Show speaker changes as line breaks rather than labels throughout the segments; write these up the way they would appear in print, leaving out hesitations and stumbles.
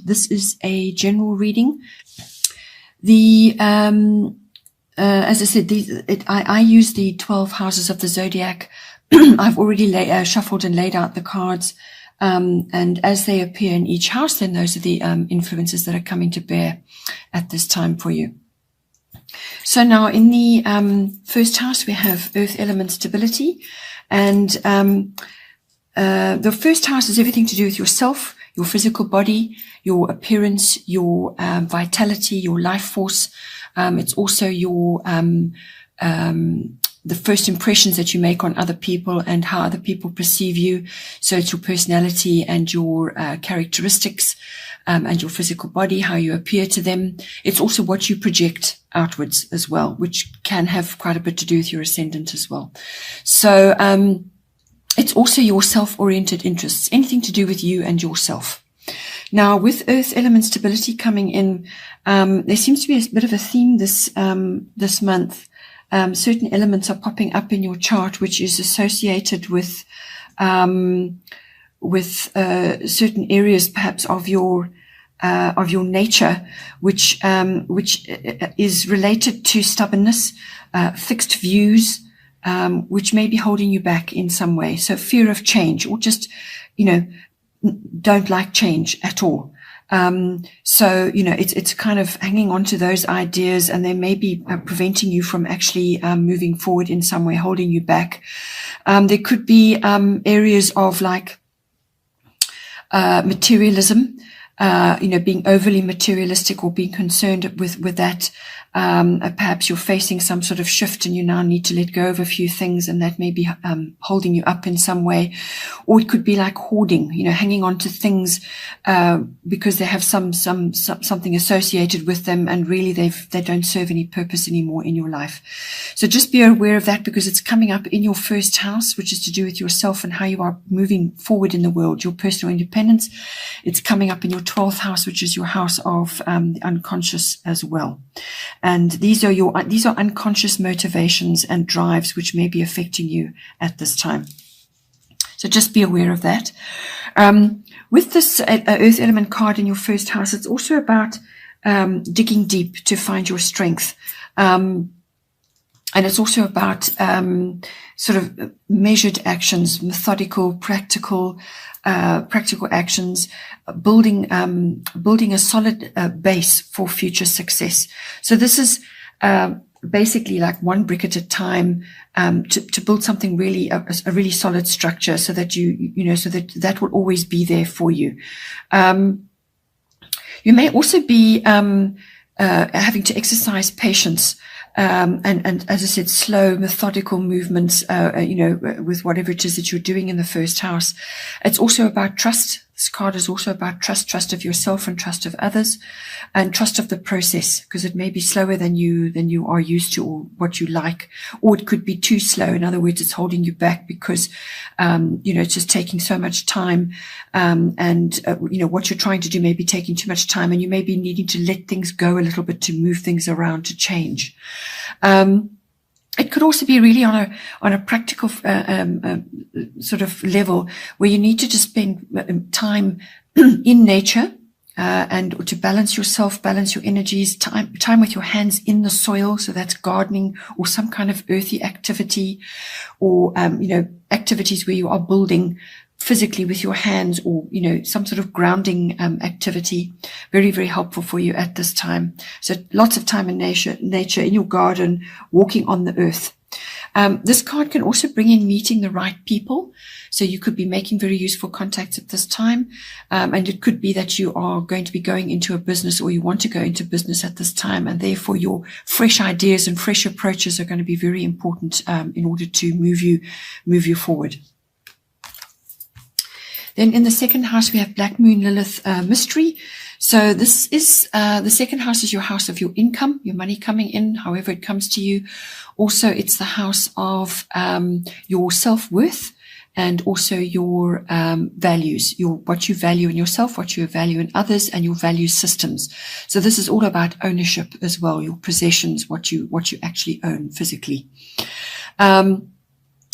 This is a general reading. As I said, I use the 12 houses of the zodiac. I've already shuffled and laid out the cards. And as they appear in each house, then those are the influences that are coming to bear at this time for you. So now in the first house, we have earth element stability. And the first house is everything to do with yourself, your physical body, your appearance, your vitality, your life force. It's also your the first impressions that you make on other people and how other people perceive you. So it's your personality and your characteristics and your physical body, how you appear to them. It's also what you project outwards as well, which can have quite a bit to do with your ascendant as well. So it's also your self-oriented interests, anything to do with you and yourself. Now, with earth element stability coming in, there seems to be a bit of a theme this month. Certain elements are popping up in your chart, which is associated with certain areas, perhaps of your nature, which is related to stubbornness, fixed views, which may be holding you back in some way. So fear of change, or just, don't like change at all. So, it's kind of hanging on to those ideas, and they may be preventing you from actually moving forward in some way, holding you back. There could be areas of like materialism, being overly materialistic or being concerned with that. Perhaps you're facing some sort of shift and you now need to let go of a few things, and that may be holding you up in some way. Or it could be like hoarding, hanging on to things because they have something associated with them, and really they don't serve any purpose anymore in your life. So just be aware of that, because it's coming up in your first house, which is to do with yourself and how you are moving forward in the world, your personal independence. It's coming up in your 12th house, which is your house of the unconscious as well. And these are unconscious motivations and drives which may be affecting you at this time. So just be aware of that. With this earth element card in your first house, it's also about digging deep to find your strength. And it's also about sort of measured actions, methodical, practical actions, building a solid base for future success. So this is basically like one brick at a time, to build something really, a really solid structure, so that so that will always be there for you. You may also be having to exercise patience. And as I said, slow, methodical movements, with whatever it is that you're doing in the first house. It's also about trust. This card is also about trust of yourself and trust of others, and trust of the process, because it may be slower than you are used to, or what you like, or it could be too slow. In other words, it's holding you back because, it's just taking so much time. What you're trying to do may be taking too much time, and you may be needing to let things go a little bit to move things around, to change. It could also be really on a practical sort of level, where you need to just spend time in nature, and to balance yourself, balance your energies, time with your hands in the soil. So that's gardening, or some kind of earthy activity, or activities where you are building physically with your hands, or some sort of grounding activity. Very, very helpful for you at this time. So lots of time in nature, in your garden, walking on the earth. This card can also bring in meeting the right people. So you could be making very useful contacts at this time. And it could be that you are going to be going into a business, or you want to go into business at this time. And therefore your fresh ideas and fresh approaches are going to be very important, in order to move you forward. Then in the second house, we have Black Moon Lilith mystery. So this is the second house is your house of your income, your money coming in, however it comes to you. Also, it's the house of your self-worth, and also your values, what you value in yourself, what you value in others, and your value systems. So this is all about ownership as well, your possessions, what you actually own physically.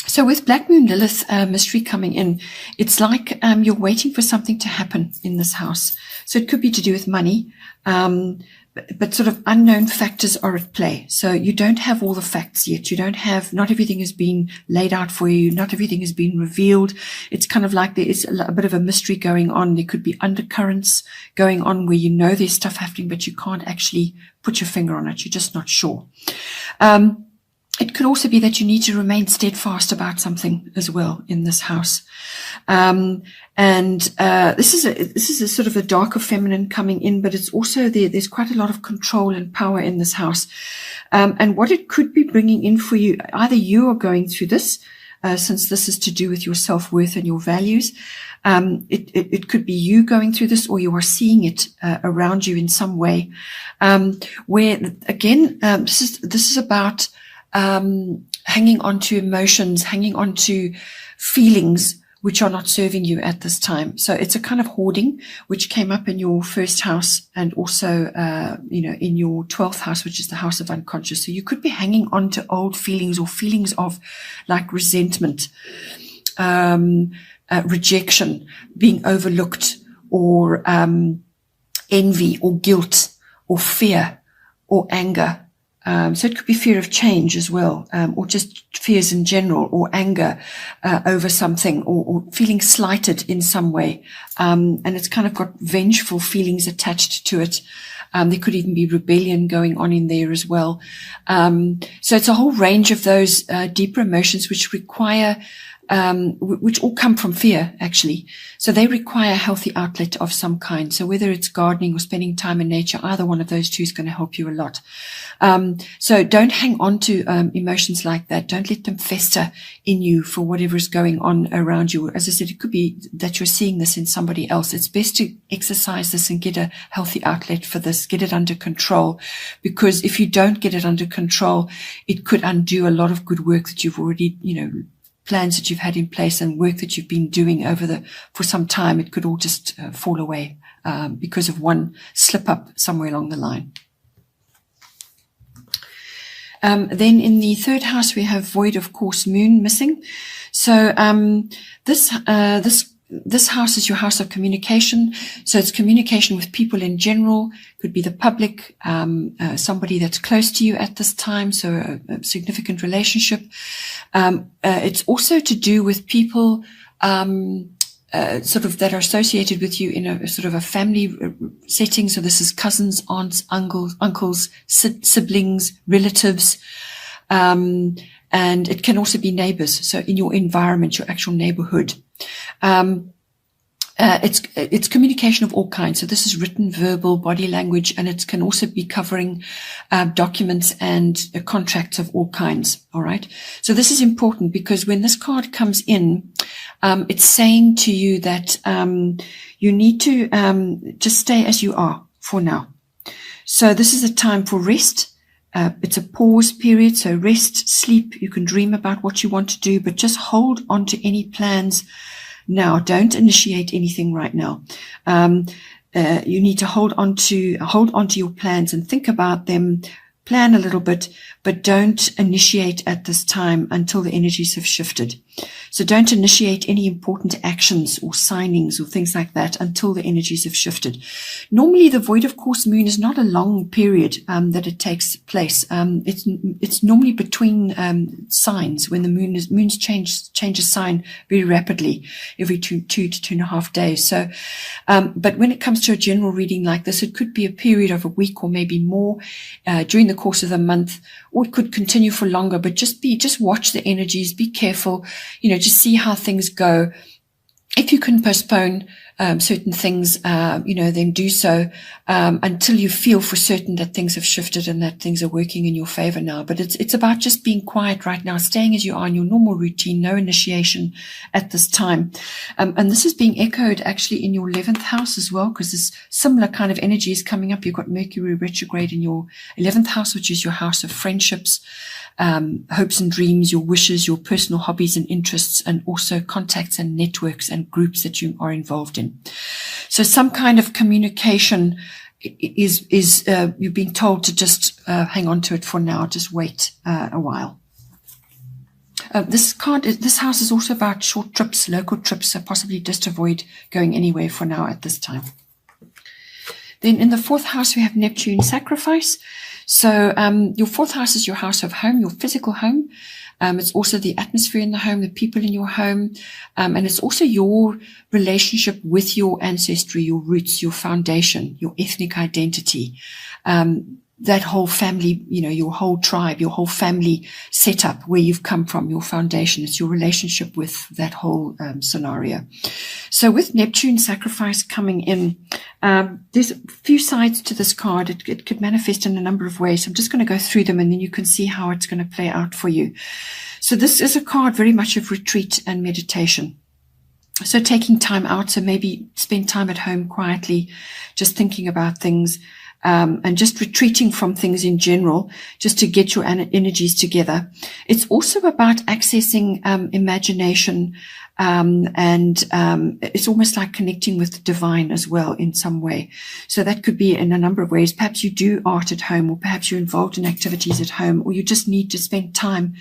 So with Black Moon Lilith mystery coming in, it's like you're waiting for something to happen in this house. So it could be to do with money, but sort of unknown factors are at play. So you don't have all the facts yet. You don't have, not everything has been laid out for you. Not everything has been revealed. It's kind of like there is a bit of a mystery going on. There could be undercurrents going on where you know there's stuff happening, but you can't actually put your finger on it. You're just not sure. It could also be that you need to remain steadfast about something as well in this house. This is a sort of a darker feminine coming in, but it's also there's quite a lot of control and power in this house. And what it could be bringing in for you, either you are going through this, since this is to do with your self-worth and your values. It could be you going through this, or you are seeing it around you in some way. Where again, this is about hanging on to emotions, hanging on to feelings which are not serving you at this time. So it's a kind of hoarding, which came up in your first house and also, in your 12th house, which is the house of unconscious. So you could be hanging on to old feelings or feelings of like resentment, rejection, being overlooked, or envy or guilt or fear or anger. So it could be fear of change as well, or just fears in general, or anger over something, or feeling slighted in some way. And it's kind of got vengeful feelings attached to it. There could even be rebellion going on in there as well. So it's a whole range of those deeper emotions which require which all come from fear, actually. So they require a healthy outlet of some kind. So whether it's gardening or spending time in nature, either one of those two is going to help you a lot. So don't hang on to emotions like that. Don't let them fester in you for whatever is going on around you. As I said, it could be that you're seeing this in somebody else. It's best to exercise this and get a healthy outlet for this, get it under control. Because if you don't get it under control, it could undo a lot of good work that you've already, plans that you've had in place and work that you've been doing for some time. It could all just fall away because of one slip up somewhere along the line. Then in the third house, we have void of course moon missing. So this house is your house of communication. So it's communication with people in general. Could be the public, somebody that's close to you at this time. So a significant relationship. It's also to do with people, sort of that are associated with you in a sort of a family setting. So this is cousins, aunts, uncles, siblings, relatives. And it can also be neighbors. So in your environment, your actual neighborhood. It's communication of all kinds. So this is written, verbal, body language, and it can also be covering documents and contracts of all kinds. All right. So this is important because when this card comes in, it's saying to you that you need to just stay as you are for now. So this is a time for rest. It's a pause period. So rest, sleep. You can dream about what you want to do, but just hold on to any plans now. Don't initiate anything right now. You need to hold on to your plans and think about them, plan a little bit, but don't initiate at this time until the energies have shifted. So don't initiate any important actions or signings or things like that until the energies have shifted. Normally, the void of course moon is not a long period that it takes place. It's normally between signs when the moon's changes sign very rapidly every two to 2.5 days. So, but when it comes to a general reading like this, it could be a period of a week or maybe more during the course of the month, or it could continue for longer. But just watch the energies, be careful, just see how things go. If you can postpone certain things, then do so until you feel for certain that things have shifted and that things are working in your favor now. But it's about just being quiet right now, staying as you are in your normal routine, no initiation at this time. And this is being echoed actually in your 11th house as well, because this similar kind of energy is coming up. You've got Mercury retrograde in your 11th house, which is your house of friendships, hopes and dreams, your wishes, your personal hobbies and interests, and also contacts and networks and groups that you are involved in. So some kind of communication is you're being told to just hang on to it for now. Just wait a while. This house is also about short trips, local trips, so possibly just avoid going anywhere for now at this time. Then in the 4th house, we have Neptune sacrifice. So your 4th house is your house of home, your physical home. It's also the atmosphere in the home, the people in your home. And it's also your relationship with your ancestry, your roots, your foundation, your ethnic identity. That whole family, your whole tribe, your whole family setup, where you've come from, your foundation. It's your relationship with that whole scenario. So with Neptune sacrifice coming in, there's a few sides to this card. It could manifest in a number of ways. I'm just going to go through them, and then you can see how it's going to play out for you. So this is a card very much of retreat and meditation. So taking time out, so maybe spend time at home quietly, just thinking about things. And just retreating from things in general, just to get your energies together. It's also about accessing imagination, and it's almost like connecting with the divine as well in some way. So that could be in a number of ways. Perhaps you do art at home, or perhaps you're involved in activities at home, or you just need to spend time,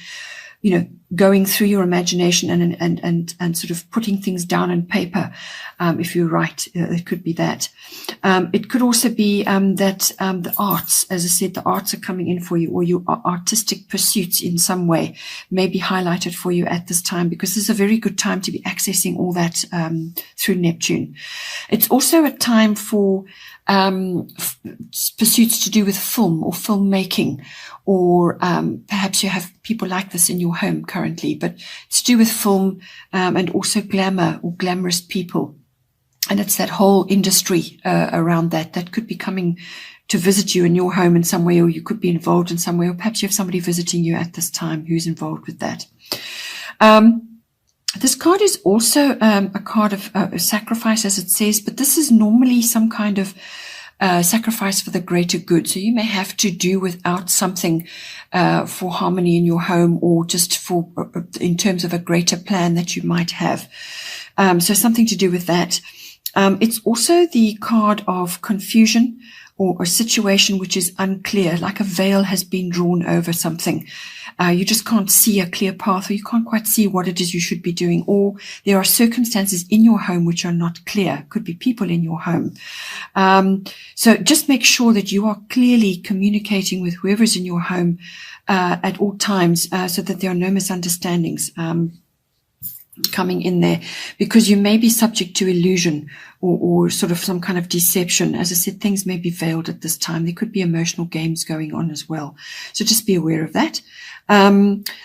going through your imagination and sort of putting things down on paper. If you write, it could be that. It could also be that the arts, as I said, the arts are coming in for you, or your artistic pursuits in some way may be highlighted for you at this time, because this is a very good time to be accessing all that through Neptune. It's also a time for pursuits to do with film or filmmaking, or perhaps you have people like this in your home currently, but it's to do with film, and also glamour or glamorous people. And it's that whole industry around that could be coming to visit you in your home in some way, or you could be involved in some way, or perhaps you have somebody visiting you at this time who's involved with that. This card is also a card of sacrifice, as it says, but this is normally some kind of sacrifice for the greater good. So you may have to do without something for harmony in your home, or just for in terms of a greater plan that you might have. So something to do with that. It's also the card of confusion, or a situation which is unclear, like a veil has been drawn over something. You just can't see a clear path, or you can't quite see what it is you should be doing, or there are circumstances in your home which are not clear. Could be people in your home. So just make sure that you are clearly communicating with whoever's in your home at all times, so that there are no misunderstandings coming in there, because you may be subject to illusion, or sort of some kind of deception. As I said, things may be veiled at this time. There could be emotional games going on as well. So just be aware of that.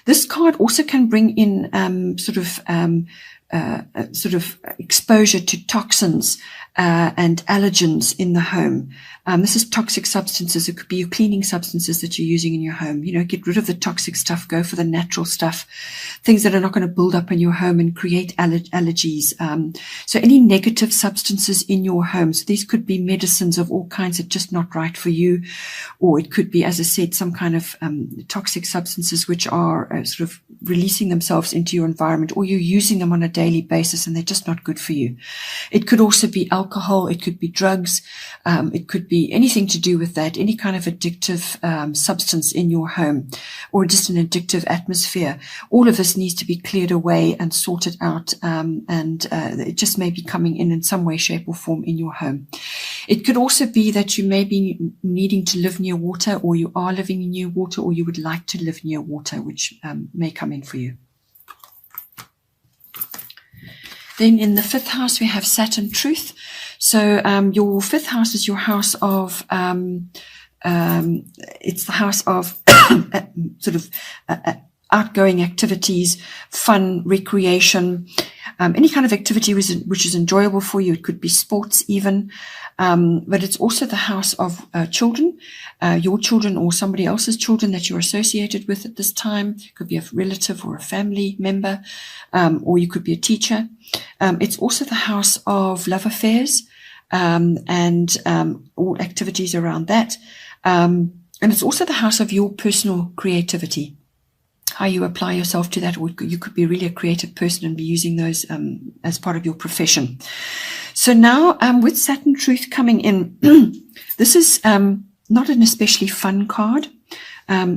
This card also can bring in sort of exposure to toxins and allergens in the home. This is toxic substances. It could be your cleaning substances that you're using in your home. Get rid of the toxic stuff. Go for the natural stuff. Things that are not going to build up in your home and create allergies. So any negative substances in your home. So these could be medicines of all kinds that are just not right for you. Or it could be, as I said, some kind of toxic substances which are sort of releasing themselves into your environment, or you're using them on a daily basis and they're just not good for you. It could also be alcohol. It could be drugs. It could be anything to do with that, any kind of addictive substance in your home, or just an addictive atmosphere. All of this needs to be cleared away and sorted out, and it just may be coming in some way, shape, or form in your home. It could also be that you may be needing to live near water, or you are living near water, or you would like to live near water, which may come in for you. Then in the 5th house, we have Saturn truth. So your 5th house is your house of, it's the house of sort of outgoing activities, fun, recreation, any kind of activity which is enjoyable for you. It could be sports even, but it's also the house of children, your children or somebody else's children that you're associated with at this time. It could be a relative or a family member, or you could be a teacher. It's also the house of love affairs, and all activities around that. And it's also the house of your personal creativity, how you apply yourself to that, or you could be really a creative person and be using those as part of your profession. So now with Saturn truth coming in, this is not an especially fun card.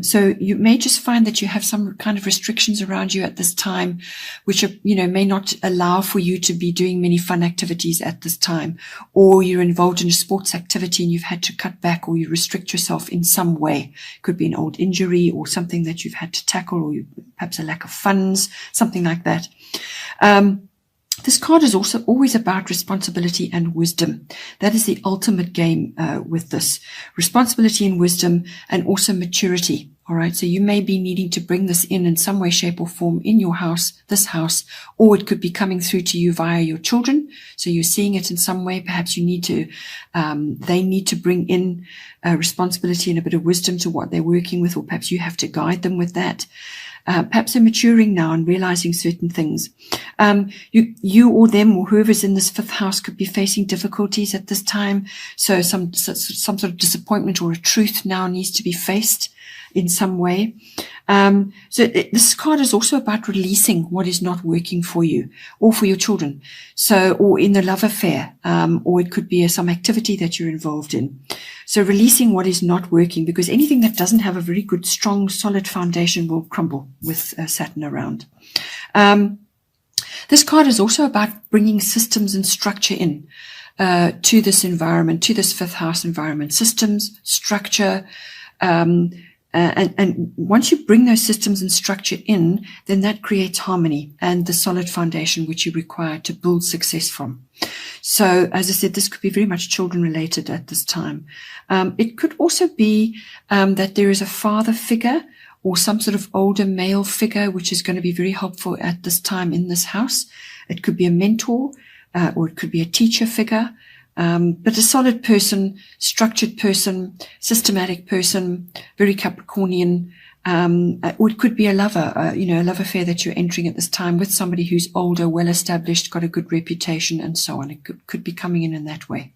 So you may just find that you have some kind of restrictions around you at this time, which are, may not allow for you to be doing many fun activities at this time, or you're involved in a sports activity and you've had to cut back, or you restrict yourself in some way. It could be an old injury or something that you've had to tackle, or perhaps a lack of funds, something like that. This card is also always about responsibility and wisdom. That is the ultimate game with this. Responsibility and wisdom, and also maturity. All right. So you may be needing to bring this in some way, shape, or form in your house, this house, or it could be coming through to you via your children. So you're seeing it in some way. Perhaps you need to, they need to bring in responsibility and a bit of wisdom to what they're working with, or perhaps you have to guide them with that. Perhaps they're maturing now and realizing certain things. You or them or whoever's in this fifth house could be facing difficulties at this time. So some sort of disappointment or a truth now needs to be faced in some way. This card is also about releasing what is not working for you or for your children. So, or in the love affair, or it could be some activity that you're involved in. So releasing what is not working, because anything that doesn't have a very good, strong, solid foundation will crumble with Saturn around. This card is also about bringing systems and structure in to this environment, to this fifth house environment. Systems, structure, and once you bring those systems and structure in, then that creates harmony and the solid foundation which you require to build success from. So, as I said, this could be very much children related at this time. It could also be that there is a father figure or some sort of older male figure which is going to be very helpful at this time in this house. It could be a mentor, or it could be a teacher figure. But a solid person, structured person, systematic person, very Capricornian, or it could be a lover, a love affair that you're entering at this time with somebody who's older, well established, got a good reputation, and so on. It could be coming in that way.